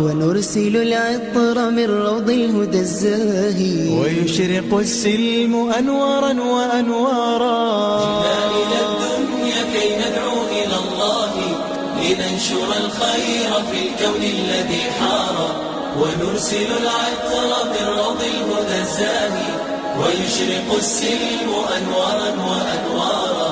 ونرسل العطر من روض الهدى الزاهي ويشرق السلم أنوارا وأنوارا. جئنا إلى الدنيا كي ندعو إلى الله لننشر الخير في الكون الذي حار ونرسل العطر من روض الهدى الزاهي ويشرق السلم أنوارا وأنوارا.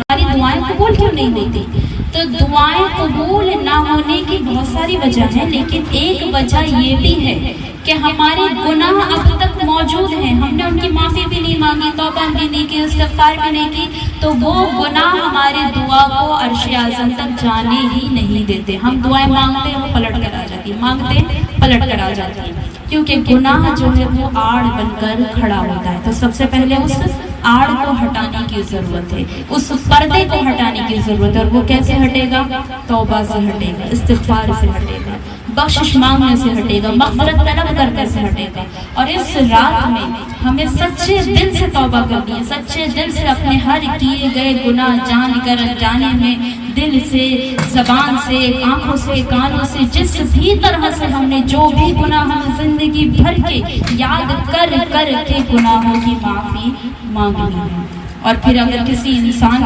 ہماری دعائیں قبول کیوں نہیں ہوتی؟ تو دعائیں قبول نہ ہونے کی بہت ساری وجہ ہیں، لیکن ایک وجہ یہ بھی ہے کہ ہمارے گناہ اب تک موجود ہیں، ہم نے ان کی معافی بھی نہیں مانگی، توبہ بھی نہیں کی، استغفار بھی نہیں کی، تو وہ گناہ ہماری دعا کو عرش اعظم تک جانے ہی نہیں دیتے. ہم دعائیں مانگتے ہیں وہ پلٹ کر آ جاتی ہیں، مانگتے ہیں پلٹ کر آ جاتی ہیں، کیونکہ گناہ جو ہے وہ آڑ بن کر کھڑا ہوتا ہے. تو سب سے پہلے اس آڑ کو ہٹانے کی ضرورت ہے، اس پردے کو ہٹانے کی ضرورت ہے. اور وہ کیسے ہٹے گا؟ توبہ سے ہٹے گا، استغفار سے ہٹے گا، بخشش مانگنے سے ہٹے گا، مغفرت طلب کرنے سے ہٹے گا. اور اس رات میں ہمیں سچے دل سے توبہ کرنی ہے، سچے دل سے اپنے ہر کیے گئے گناہ جان کر جانے میں، دل سے، زبان سے، آنکھوں سے، کانوں سے، جس بھی طرح سے ہم نے جو بھی گناہ ہم زندگی بھر کے یاد کر کر کے گناہوں کی معافی مانگنی ہے. اور پھر اگر کسی انسان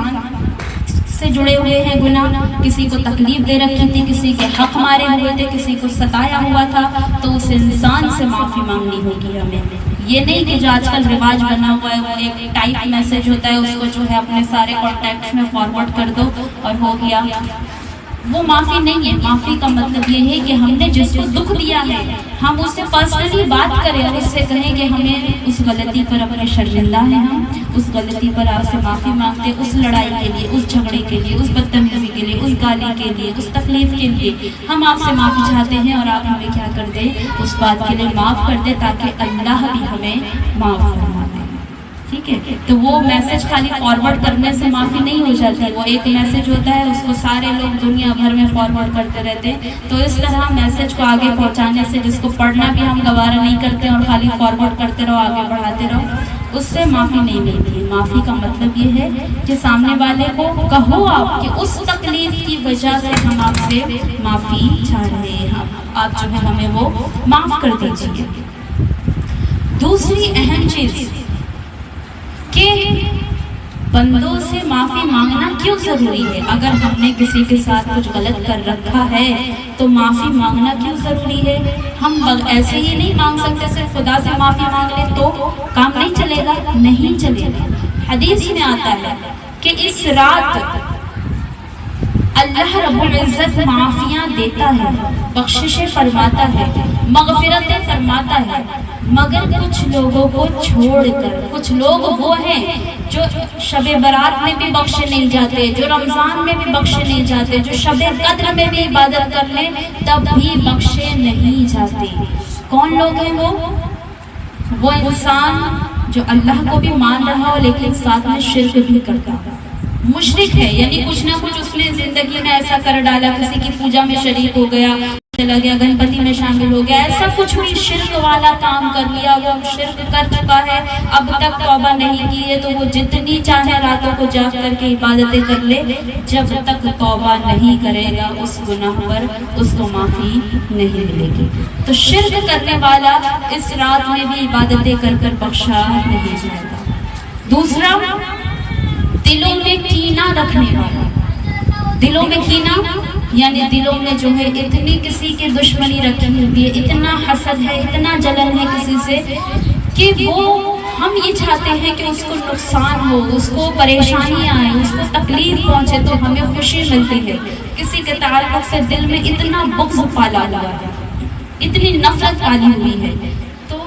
سے جڑے ہوئے ہیں گناہ، کسی کو تکلیف دے رکھی تھی، کسی کے حق مارے ہوئے تھے، کسی کو ستایا ہوا تھا، تو اس انسان سے معافی مانگنی ہوگی ہمیں. یہ نہیں کہ جو آج کل رواج بنا ہوا ہے وہ ایک ٹائپ میسج ہوتا ہے، اس کو جو ہے اپنے سارے کانٹیکٹس میں فارورڈ کر دو اور ہو گیا. وہ معافی نہیں ہے. معافی کا مطلب یہ ہے کہ ہم نے جس کو دکھ دیا ہے ہم اس سے پرسنلی بات کریں اور اس سے کہیں کہ ہمیں اس غلطی پر اپنے شرمندہ ہیں، ہم اس غلطی پر آپ سے معافی مانگتے، اس لڑائی کے لیے، اس جھگڑے کے لیے، اس بدتمیزی کے لیے، اس گالی کے لیے، اس تکلیف کے لیے ہم آپ سے معافی چاہتے ہیں، اور آپ ہمیں کیا کر دیں؟ اس بات کے لیے معاف کر دیں تاکہ اللہ بھی ہمیں معاف فرما دے. ٹھیک ہے؟ تو وہ میسج خالی فارورڈ کرنے سے معافی نہیں ہو جاتی، وہ ایک میسج ہوتا ہے، اس کو سارے لوگ دنیا بھر میں فارورڈ کرتے رہتے ہیں. تو اس طرح میسج کو آگے پہنچانے سے، جس کو پڑھنا بھی ہم گوارا نہیں کرتے اور خالی فارورڈ کرتے رہو، آگے بڑھاتے رہو، اس سے معافی نہیں ملتی ہے. معافی کا مطلب یہ ہے کہ سامنے والے کو کہو آپ کہ اس تکلیف کی وجہ سے ہم آپ سے معافی چاہ رہے ہیں، آپ جو ہے ہمیں وہ معاف کر دیجیے. دوسری اہم چیز کہ بندوں سے معافی مانگنا کیوں ضروری ہے؟ اگر ہم نے کسی کے ساتھ کچھ غلط کر رکھا ہے تو معافی مانگنا کیوں ضروری ہے؟ ہم ایسے ہی نہیں مانگ سکتے، صرف خدا سے معافی مانگ لیں تو کام نہیں چلے گا، نہیں چلے گا. حدیث میں آتا ہے کہ اس رات اللہ رب العزت معافیاں دیتا ہے، بخششیں فرماتا ہے، مغفرتیں فرماتا ہے، مگر کچھ لوگوں کو چھوڑ کر. کچھ لوگ وہ ہیں جو شب برات میں بھی بخشے نہیں جاتے، جو رمضان میں بھی بخشے نہیں جاتے، جو شب قدر میں بھی عبادت کر لیں تب بھی بخشے نہیں جاتے. کون لوگ ہیں وہ؟ وہ انسان جو اللہ کو بھی مان رہا ہو لیکن ساتھ میں شرک بھی کرتا ہو، مشرک ہے، یعنی کچھ نہ کچھ اس نے زندگی میں ایسا کر ڈالا، کسی کی پوجا میں شریک ہو گیا، چلا گیا، گنپتی میں شامل ہو گیا، ایسا کچھ بھی شرک والا کام کر لیا، وہ شرک کر چکا ہے، اب تک توبہ نہیں کی ہے، تو وہ جتنی چاہے راتوں کو جاگ کر کے عبادتیں کر لے، جب تک توبہ نہیں کرے گا اس گناہ پر اس کو معافی نہیں ملے گی. تو شرک کرنے والا اس رات میں بھی عبادتیں کر کر بخشا نہیں جائے گا. دوسرا، دلوں میں کینہ رکھنے والا. دلوں میں کینہ یعنی دلوں میں جو ہے اتنی کسی کی دشمنی رکھی ہوئی ہے، اتنا حسد ہے، اتنا جلن ہے کسی سے کہ وہ ہم یہ چاہتے ہیں کہ اس کو نقصان ہو، اس کو پریشانی آئے، اس کو تکلیف پہنچے تو ہمیں خوشی ملتی ہے. کسی کے تعلق سے دل میں اتنا بغض پالا ہوا ہے، اتنی نفرت پالی ہوئی ہے، تو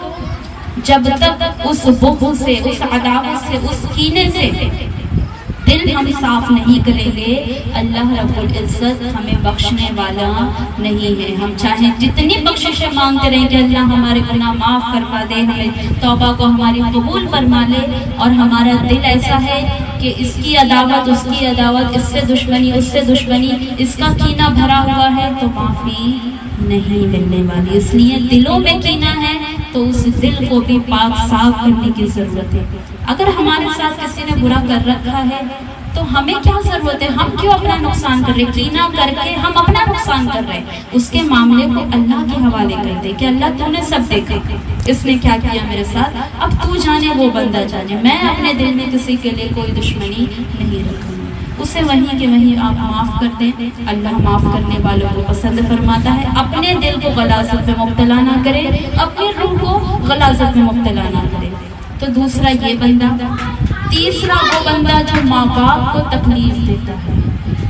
جب تک اس بغض سے، اس عداوت سے، اس کینے سے دل ہم صاف نہیں کریں گے، اللہ رب العزت ہمیں بخشنے والا نہیں ہے. ہم چاہیں جتنی بخششیں مانگتے رہیں کہ اللہ ہمارے گناہ معاف فرما دے، ہمیں توبہ کو ہماری قبول فرما لے، اور ہمارا دل ایسا ہے کہ اس کی عداوت، اس کی عداوت، اس سے دشمنی، اس سے دشمنی، اس کا کینہ بھرا ہوا ہے، تو معافی نہیں ملنے والی. اس لیے دلوں میں کینہ ہے تو اس دل کو بھی پاک صاف کرنے کی ضرورت ہے. اگر ہمارے ساتھ کسی نے برا کر رکھا ہے تو ہمیں کیا ضرورت ہے؟ ہم کیوں اپنا نقصان کر رہے ہیں؟ کینہ کر کے ہم اپنا نقصان کر رہے ہیں. اس کے معاملے کو اللہ کے حوالے کر دے کہ اللہ تو نے سب دیکھا، اس نے کیا کیا میرے ساتھ، اب تو جانے وہ بندہ جانے. میں اپنے دل میں کسی کے لیے کوئی دشمنی نہیں رکھوں، اسے وہیں کہ وہیں آپ معاف کر دیں. اللہ معاف کرنے والوں کو پسند فرماتا ہے. اپنے دل کو غلاظت میں مبتلا نہ کرے، اپنی روح کو غلاظت میں مبتلا نہ کرے. تو دوسرا یہ بندہ. تیسرا وہ بندہ جو ماں باپ کو تکلیف دیتا ہے،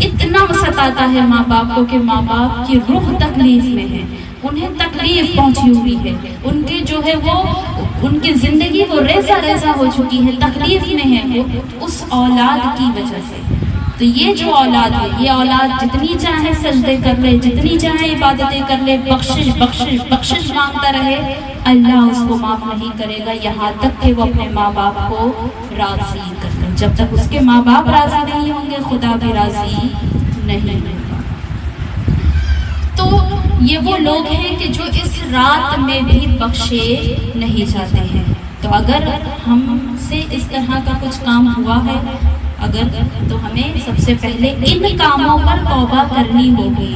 اتنا ستاتا ہے ماں باپ کو کہ ماں باپ کی روح تکلیف میں ہے، انہیں تکلیف پہنچی ہوئی ہے، ان کی جو ہے وہ ان کی زندگی وہ ریزہ ریزہ ہو چکی ہے، تکلیف میں ہے وہ اس اولاد کی وجہ سے. تو یہ جو اولاد ہے، یہ اولاد جتنی چاہے سجدے کر لے، جتنی چاہے عبادتیں کر لے، بخشش بخشش بخشش مانگتا رہے، اللہ اس کو معاف نہیں کرے گا یہاں تک کہ وہ اپنے ماں باپ کو راضی کر لے. جب تک اس کے ماں باپ راضی نہیں ہوں گے، خدا بھی راضی نہیں ہوگا. تو یہ وہ لوگ ہیں کہ جو اس رات میں بھی بخشے نہیں جاتے ہیں. تو اگر ہم سے اس طرح کا کچھ کام ہوا ہے تو ہمیں سب سے پہلے ان کاموں پر توبہ کرنی ہوگی.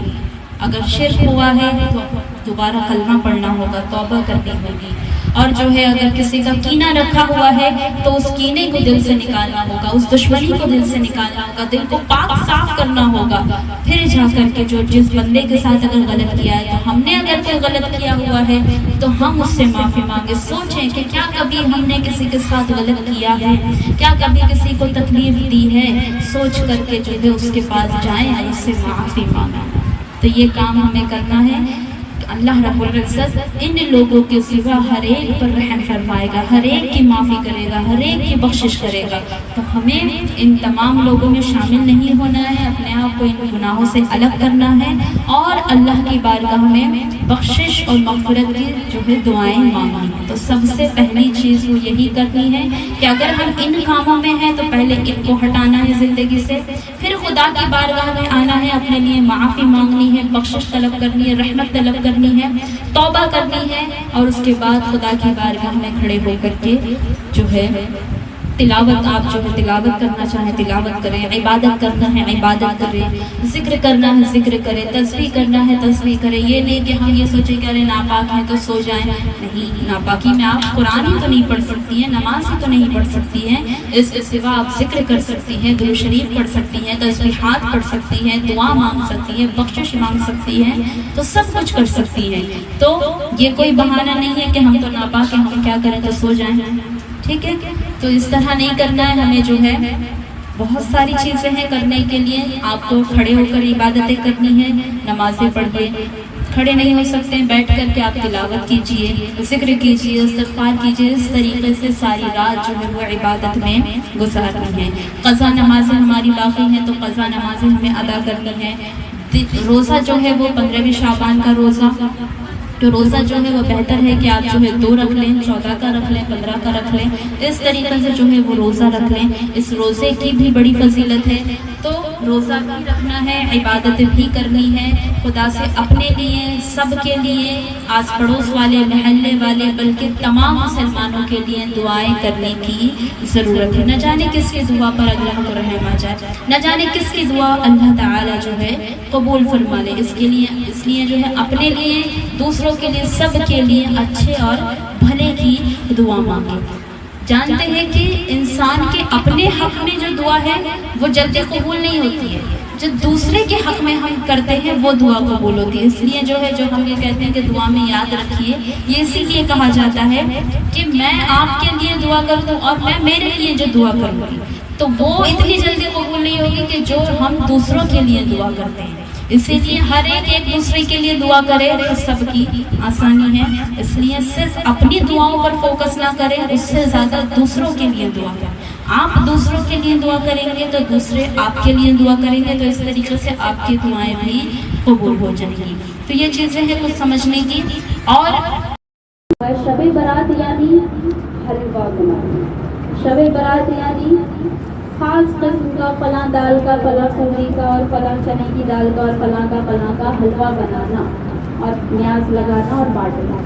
اگر شرک ہوا ہے تو دوبارہ کلمہ پڑھنا ہوگا، توبہ کرنی ہوگی. اور جو ہے اگر کسی کا کینہ رکھا ہوا ہے تو اس کینے کو دل سے نکالنا ہوگا، اس دشمنی کو دل سے نکالنا ہوگا، دل کو پاک صاف کرنا ہوگا. پھر جا کر کے جس بندے کے ساتھ اگر غلط کیا ہے تو ہم نے اگر کوئی غلط کیا ہوا ہے تو ہم اس سے معافی مانگے. سوچیں کہ کیا کبھی ہم نے کسی کے ساتھ غلط کیا ہے، کیا کبھی کسی کو تکلیف دی ہے، سوچ کر کے جو ہے اس کے پاس جائیں اور اس سے معافی مانگیں. تو یہ کام ہمیں کرنا ہے. اللہ رب العزت ان لوگوں کے سوا ہر ایک پر رحم فرمائے گا، ہر ایک کی معافی کرے گا، ہر ایک کی بخشش کرے گا. تو ہمیں ان تمام لوگوں میں شامل نہیں ہونا ہے، اپنے آپ کو ان گناہوں سے الگ کرنا ہے اور اللہ کی بارگاہ میں بخشش اور مغفرت کی جو ہے دعائیں مانگنی ہیں. تو سب سے پہلی چیز وہ یہی کرنی ہے کہ اگر ہم ان کاموں میں ہیں تو پہلے ان کو ہٹانا ہے زندگی سے، پھر خدا کی بارگاہ میں آنا ہے، اپنے لیے معافی مانگنی ہے، بخشش طلب کرنی ہے، رحمت طلب کرنی ہے، توبہ کرنی ہے. اور اس کے بعد خدا کی بارگاہ میں کھڑے ہو کر کے جو ہے تلاوت، آپ جو ہے تلاوت کرنا چاہیں تلاوت کریں، عبادت کرنا ہے عبادت کریں، ذکر کرنا ہے ذکر کریں، تسبیح کرنا ہے تسبیح کریں. یہ نہیں کہ ہم یہ سوچیں کہ ارے ناپاک ہیں تو سو جائیں. نہیں، ناپاکی میں آپ قرآن ہی تو نہیں پڑھ سکتی ہیں، نماز ہی تو نہیں پڑھ سکتی ہیں. اس کے سوا آپ ذکر کر سکتی ہیں، درود شریف پڑھ سکتی ہیں، تسبیحات پڑھ سکتی ہیں، دعا مانگ سکتی ہیں، بخشش مانگ سکتی ہیں، تو سب کچھ کر سکتی ہیں. تو یہ کوئی بہانہ نہیں ہے کہ ہم تو ناپاک ہیں، ہم کیا کریں تو سو جائیں. ٹھیک ہے، تو اس طرح نہیں کرنا ہے. ہمیں جو ہے بہت ساری چیزیں ہیں کرنے کے لیے. آپ کو کھڑے ہو کر عبادتیں کرنی ہیں، نمازیں پڑھیے. کھڑے نہیں ہو سکتے ہیں، بیٹھ کر کے آپ تلاوت کیجئے، ذکر کیجئے، استغفار کیجئے. اس طریقے سے ساری رات جو ہے وہ عبادت میں گزارنی ہے. قضا نمازیں ہماری باقی ہیں تو قضا نمازیں ہمیں ادا کرنی ہے. روزہ جو ہے وہ 15 شعبان کا روزہ، تو روزہ جو ہے وہ بہتر ہے کہ آپ جو ہے 2 رکھ لیں، 14 کا رکھ لیں، 15 کا رکھ لیں. اس طریقے سے جو ہے وہ روزہ رکھ لیں. اس روزے کی بھی بڑی فضیلت ہے. تو روزہ بھی رکھنا ہے، عبادت بھی کرنی ہے خدا سے، اپنے لیے، سب کے لیے، آس پڑوس والے، محلے والے، بلکہ تمام مسلمانوں کے لیے دعائیں کرنے کی ضرورت ہے. نہ جانے کس کی دعا پر اللہ کو رحم آ جائے، نہ جانے کس کی دعا اللہ تعالیٰ جو ہے قبول فرما لے. اس لیے جو ہے اپنے لیے، دوسروں کے لیے، سب کے لیے اچھے اور بھلے کی دعا مانگیں. جانتے ہیں کہ انسان کے اپنے حق میں جو دعا ہے وہ جلدی قبول نہیں ہوتی ہے، جو دوسرے کے حق میں ہم کرتے ہیں وہ دعا قبول ہوتی ہے. اس لیے جو ہے جو ہم یہ کہتے ہیں کہ دعا میں یاد رکھیے، یہ اسی لیے کہا جاتا ہے کہ میں آپ کے لیے دعا کر دوں اور میں میرے لیے جو دعا کروں گی تو وہ اتنی جلدی قبول نہیں ہوگی کہ جو ہم دوسروں کے لیے دعا کرتے ہیں. اسی لیے ہر ایک دوسرے کے لیے دعا کرے تو سب کی آسانی ہے. اس لیے صرف اپنی دعاؤں پر فوکس نہ کریں، اس سے زیادہ دوسروں کے لیے دعا کریں. آپ دوسروں کے لیے دعا کریں گے تو دوسرے آپ کے لیے دعا کریں گے، تو اس طریقے سے آپ کی دعائیں بھی قبول ہو جائیں گی. تو یہ چیزیں ہیں کچھ سمجھنے کی. اور شب برات یعنی حلوہ بنانا، شب برات یعنی خاص قسم کا فلاں دال کا، فلاں سبزی کا، اور فلاں چنے کی دال کا، اور فلاں کا حلوہ بنانا اور نیاز لگانا اور بانٹنا.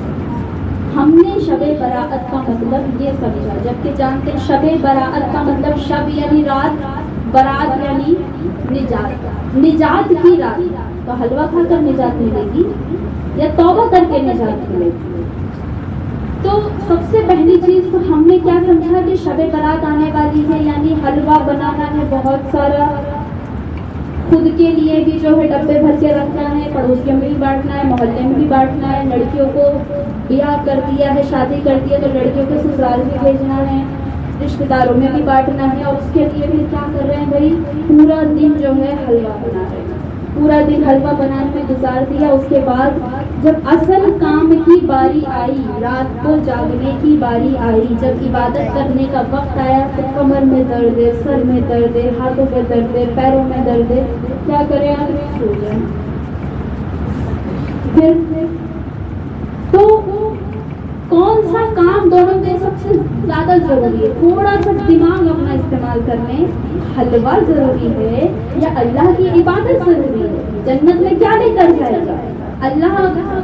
ہم نے شب براءت کا مطلب یہ سمجھا، جبکہ جانتے شب براءت کا مطلب شب یعنی رات، برات یعنی نجات، نجات کی رات، تو حلوہ کھا کر نجات ملے گی یا توبہ کر کے نجات ملے گی؟ تو سب سے پہلی چیز تو ہم نے کیا سمجھا کہ شب برات آنے والی ہے، یعنی حلوہ بنانا ہے بہت سارا، خود کے لیے بھی جو ہے ڈبے بھر کے رکھنا ہے، پڑوسیوں میں بھی بانٹنا ہے، محلے میں بھی بانٹنا ہے، لڑکیوں کو بیاہ کر دیا ہے، شادی کر دیا تو لڑکیوں کے سسرال بھی بھیجنا ہے، رشتہ داروں میں بھی بانٹنا ہے، اور اس کے لیے بھی کیا کر رہے ہیں بھائی، پورا دن جو ہے حلوہ بنا رہے ہیں، پورا دن حلوہ بنانے میں گزار دیا۔ اس کے بعد جب اصل کام کی باری آئی، رات کو جاگنے کی باری آئی، جب عبادت کرنے کا وقت آیا تو کمر میں درد ہے، سر میں درد ہے، ہاتھوں پہ درد ہے، پیروں میں درد ہے، کیا کریں آپ؟ سو جائیں۔ پھر تو کون سا کام دونوں میں سب سے زیادہ ضروری ہے؟ تھوڑا سا دماغ اپنا استعمال کر لیں، حلوہ ضروری ہے یا اللہ کی عبادت ضروری ہے؟ جنت میں کیا لے کر جائے گا؟ اللہ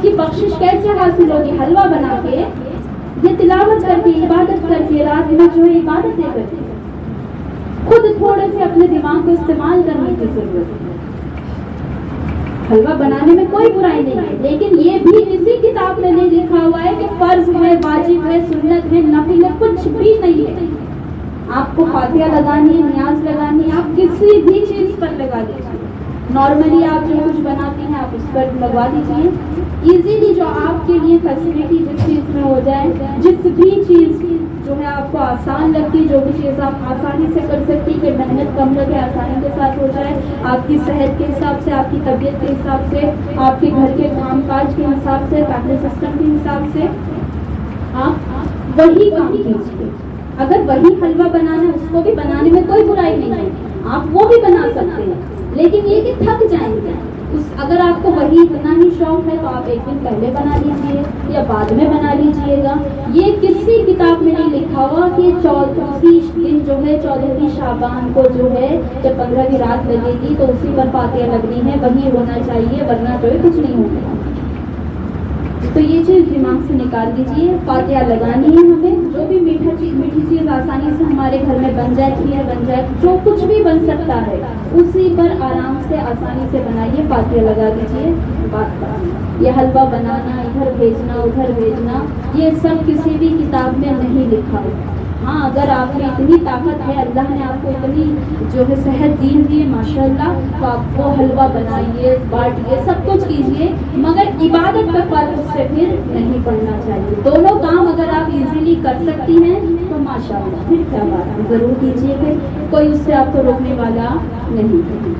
کی بخشش کیسے حاصل ہوگی؟ حلوہ بنا کے یہ تلاوت کر کے عبادت کر کے رات میں جو ہے عبادتیں کرتے ہیں۔ خود تھوڑے سے اپنے دماغ کو استعمال کرنے کی ضرورت ہے۔ حلوہ بنانے میں کوئی برائی نہیں ہے، لیکن یہ بھی کسی کتاب میں نہیں لکھا ہوا ہے کہ فرض ہے، واجب ہے، سنت ہے، نفل ہے، کچھ بھی نہیں ہے۔ آپ کو فاتحہ لگانی ہے، نیاز لگانی ہے، آپ کسی بھی چیز پر لگا دیجیے، نارملی آپ جو کچھ بناتی ہیں آپ اس پر لگوا دیجیے، ایزیلی جو آپ کے لیے فیسلٹی جس چیز میں ہو جائے، جس بھی چیز جو ہے آپ کو آسان لگتی، جو بھی چیز آپ آسانی سے کر سکتی کہ محنت کم لگے، آسانی کے ساتھ ہو جائے، آپ کی صحت کے حساب سے، آپ کی طبیعت کے حساب سے، آپ کے گھر کے کام کاج کے حساب سے، فیملی سسٹم کے حساب سے آپ وہی کام کیجیے۔ اگر وہی حلوہ بنانا ہے، اس کو بھی بنانے میں کوئی برائی نہیں ہے، آپ وہ بھی بنا سکتے ہیں، لیکن یہ کہ تھک جائیں گے۔ اگر آپ کو وہی اتنا ہی شوق ہے تو آپ ایک دن پہلے بنا لیجیے یا بعد میں بنا لیجیے گا۔ یہ کسی کتاب میں نہیں لکھا ہوا کہ 14 دن جو ہے 14 شعبان کو جو ہے جب 15ویں رات لگے گی تو اسی پر فاتحہ لگنی ہے، وہی ہونا چاہیے، ورنہ جو ہے کچھ نہیں ہوگا۔ تو یہ چیز دماغ سے نکال دیجیے، فاتحہ لگانی ہے ہمیں، جو بھی میٹھی چیز آسانی سے ہمارے گھر میں بن جائے، کھیر بن جائے، جو کچھ بھی بن سکتا ہے اسی پر آرام سے آسانی سے بنائیے، فاتحہ لگا دیجیے، بات ختم۔ یہ حلوہ بنانا، ادھر بھیجنا ادھر بھیجنا، یہ سب کسی بھی کتاب میں نہیں لکھا ہوا۔ ہاں اگر آپ میں اتنی طاقت ہے، اللہ نے آپ کو اتنی جو ہے صحت دی ہے ماشاء اللہ، تو آپ وہ حلوہ بنائیے، بانٹیے، سب کچھ کیجیے، مگر عبادت کا فرق اس سے پھر نہیں پڑنا چاہیے۔ دونوں کام اگر آپ ایزیلی کر سکتی ہیں تو ماشاء اللہ پھر کیا بات ہے، ضرور کیجیے، پھر کوئی اس سے آپ کو روکنے والا نہیں ہے۔